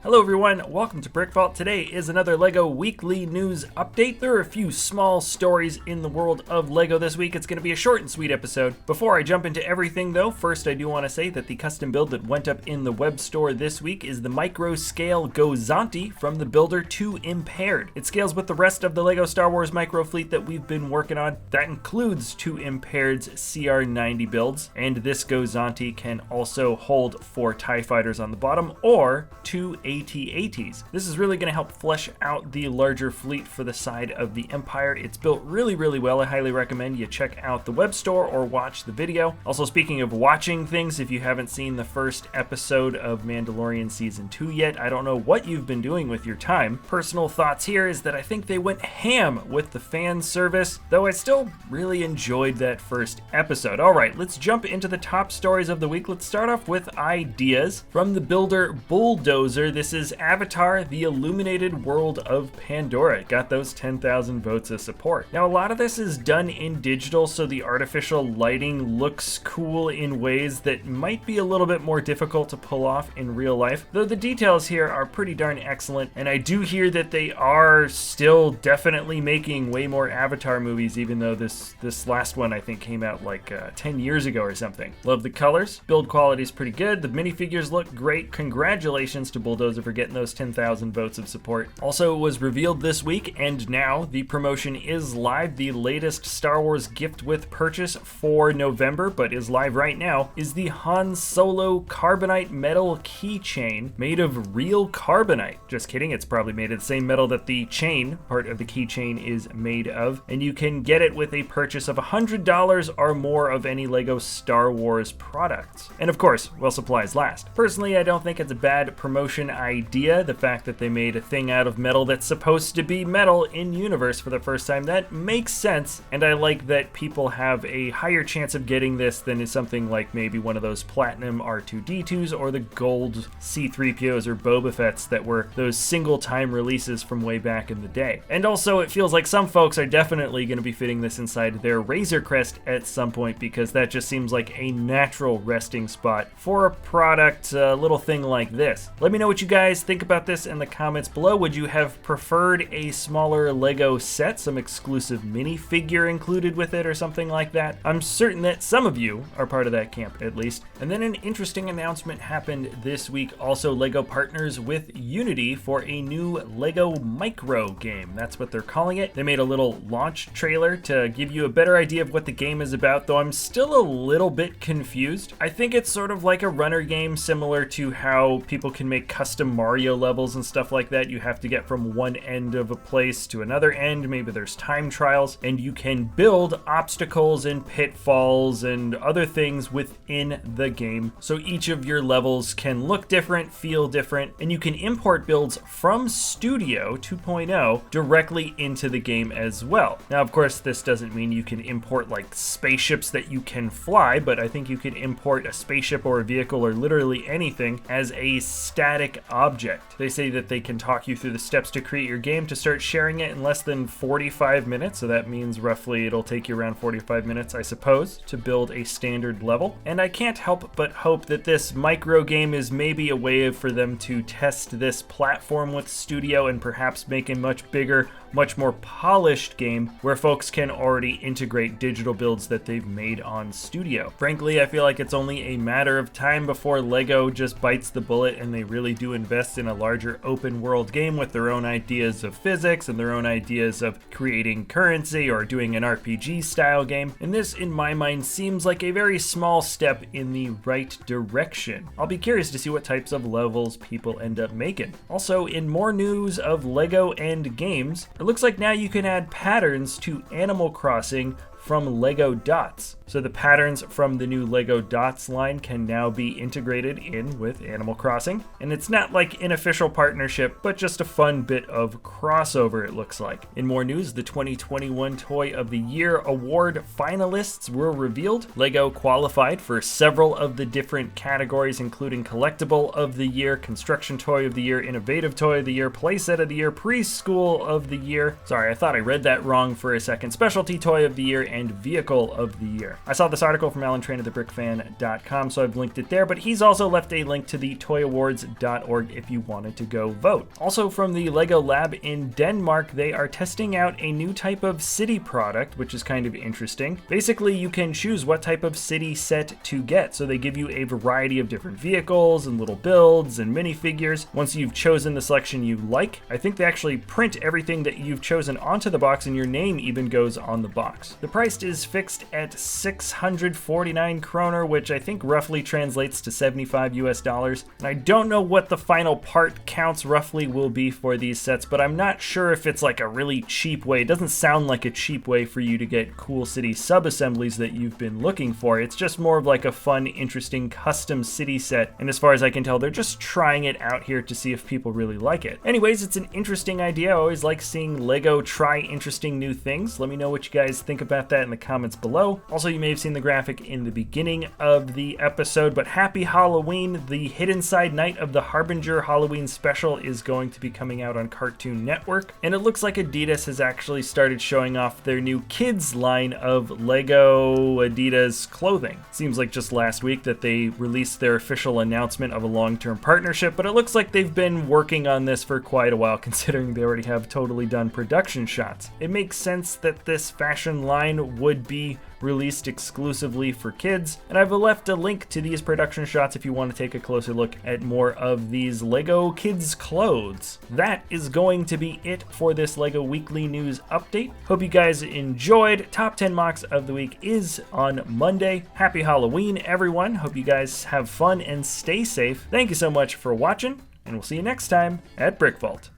Hello everyone, welcome to BrickVault. Today is another LEGO weekly news update. There are a few small stories in the world of LEGO this week. It's going to be a short and sweet episode. Before I jump into everything though, first I do want to say that the custom build that went up in the web store this week is the micro scale Gozanti from the builder to Impaired. It scales with the rest of the LEGO Star Wars micro fleet that we've been working on. That includes two Impaired's CR90 builds, and this Gozanti can also hold 4 TIE fighters on the bottom or 2 AT-ATs. This is really going to help flesh out the larger fleet for the side of the Empire. It's built really well. I highly recommend you check out the web store or watch the video. Also, speaking of watching things, if you haven't seen the first episode of Mandalorian Season 2 yet, I don't know what you've been doing with your time. Personal thoughts here is that I think they went ham with the fan service, though I still really enjoyed that first episode. Alright, let's jump into the top stories of the week. Let's start off with ideas from the builder Bulldozer. This is Avatar, the Illuminated World of Pandora. It got those 10,000 votes of support. Now, a lot of this is done in digital, so the artificial lighting looks cool in ways that might be a little bit more difficult to pull off in real life, though the details here are pretty darn excellent, and I do hear that they are still definitely making way more Avatar movies, even though this last one I think came out like 10 years ago or something. Love the colors. Build quality is pretty good. The minifigures look great. Congratulations to Bulldozer for getting those 10,000 votes of support. Also, it was revealed this week, and now the promotion is live. The latest Star Wars gift with purchase for November, but is live right now, is the Han Solo Carbonite metal keychain made of real carbonite. Just kidding, it's probably made of the same metal that the chain part of the keychain is made of, and you can get it with a purchase of $100 or more of any LEGO Star Wars products. And of course, while supplies last. Personally, I don't think it's a bad promotion idea. The fact that they made a thing out of metal that's supposed to be metal in universe for the first time, that makes sense, and I like that people have a higher chance of getting this than is something like maybe one of those platinum R2-D2s or the gold C-3POs or Boba Fett's that were those single-time releases from way back in the day. And also, it feels like some folks are definitely going to be fitting this inside their Razor Crest at some point, because that just seems like a natural resting spot for a product, a little thing like this. Let me know what you guys think about this in the comments below. Would you have preferred a smaller LEGO set, some exclusive minifigure included with it or something like that? I'm certain that some of you are part of that camp, at least. And then an interesting announcement happened this week. Also, LEGO partners with Unity for a new LEGO Microgame. That's what they're calling it. They made a little launch trailer to give you a better idea of what the game is about, though I'm still a little bit confused. I think it's sort of like a runner game, similar to how people can make custom Mario levels and stuff like that. You have to get from one end of a place to another end. Maybe there's time trials, and you can build obstacles and pitfalls and other things within the game. So each of your levels can look different, feel different, and you can import builds from Studio 2.0 directly into the game as well. Now, of course, this doesn't mean you can import like spaceships that you can fly, but I think you can import a spaceship or a vehicle or literally anything as a static object. They say that they can talk you through the steps to create your game to start sharing it in less than 45 minutes, so that means roughly it'll take you around 45 minutes, I suppose, to build a standard level. And I can't help but hope that this micro game is maybe a way for them to test this platform with Studio and perhaps make a much bigger, much more polished game where folks can already integrate digital builds that they've made on Studio. Frankly, I feel like it's only a matter of time before LEGO just bites the bullet and they really do invest in a larger open world game with their own ideas of physics and their own ideas of creating currency or doing an RPG style game. And this, in my mind, seems like a very small step in the right direction. I'll be curious to see what types of levels people end up making. Also, in more news of LEGO and games, it looks like now you can add patterns to Animal Crossing from LEGO Dots. So the patterns from the new LEGO Dots line can now be integrated in with Animal Crossing. And it's not like an official partnership, but just a fun bit of crossover, it looks like. In more news, the 2021 Toy of the Year award finalists were revealed. LEGO qualified for several of the different categories, including Collectible of the Year, Construction Toy of the Year, Innovative Toy of the Year, Playset of the Year, Preschool of the Year. Sorry, I thought I read that wrong for a second. Specialty Toy of the Year and Vehicle of the Year. I saw this article from Alan Train at thebrickfan.com, so I've linked it there, but he's also left a link to the toyawards.org if you wanted to go vote. Also from the LEGO lab in Denmark, they are testing out a new type of city product, which is kind of interesting. Basically, you can choose what type of city set to get, so they give you a variety of different vehicles and little builds and minifigures. Once you've chosen the selection you like, I think they actually print everything that you've chosen onto the box, and your name even goes on the box. The price is fixed at 649 kroner, which I think roughly translates to 75 US dollars. And I don't know what the final part counts roughly will be for these sets, but I'm not sure if it's like a really cheap way. It doesn't sound like a cheap way for you to get cool city sub-assemblies that you've been looking for. It's just more of like a fun, interesting custom city set, and as far as I can tell, they're just trying it out here to see if people really like it. Anyways, it's an interesting idea. I always like seeing LEGO try interesting new things. Let me know what you guys think about that in the comments below. Also, you may have seen the graphic in the beginning of the episode, but happy Halloween. The Hidden Side Night of the Harbinger Halloween special is going to be coming out on Cartoon Network, and it looks like Adidas has actually started showing off their new kids line of LEGO Adidas clothing. Seems like just last week that they released their official announcement of a long-term partnership, but it looks like they've been working on this for quite a while, considering they already have totally done production shots. It makes sense that this fashion line would be released exclusively for kids, and I've left a link to these production shots if you want to take a closer look at more of these LEGO kids clothes. That is going to be it for this LEGO Weekly News update. Hope you guys enjoyed. Top 10 mocks of the week is on Monday. Happy Halloween, everyone. Hope you guys have fun and stay safe. Thank you so much for watching, and we'll see you next time at BrickVault.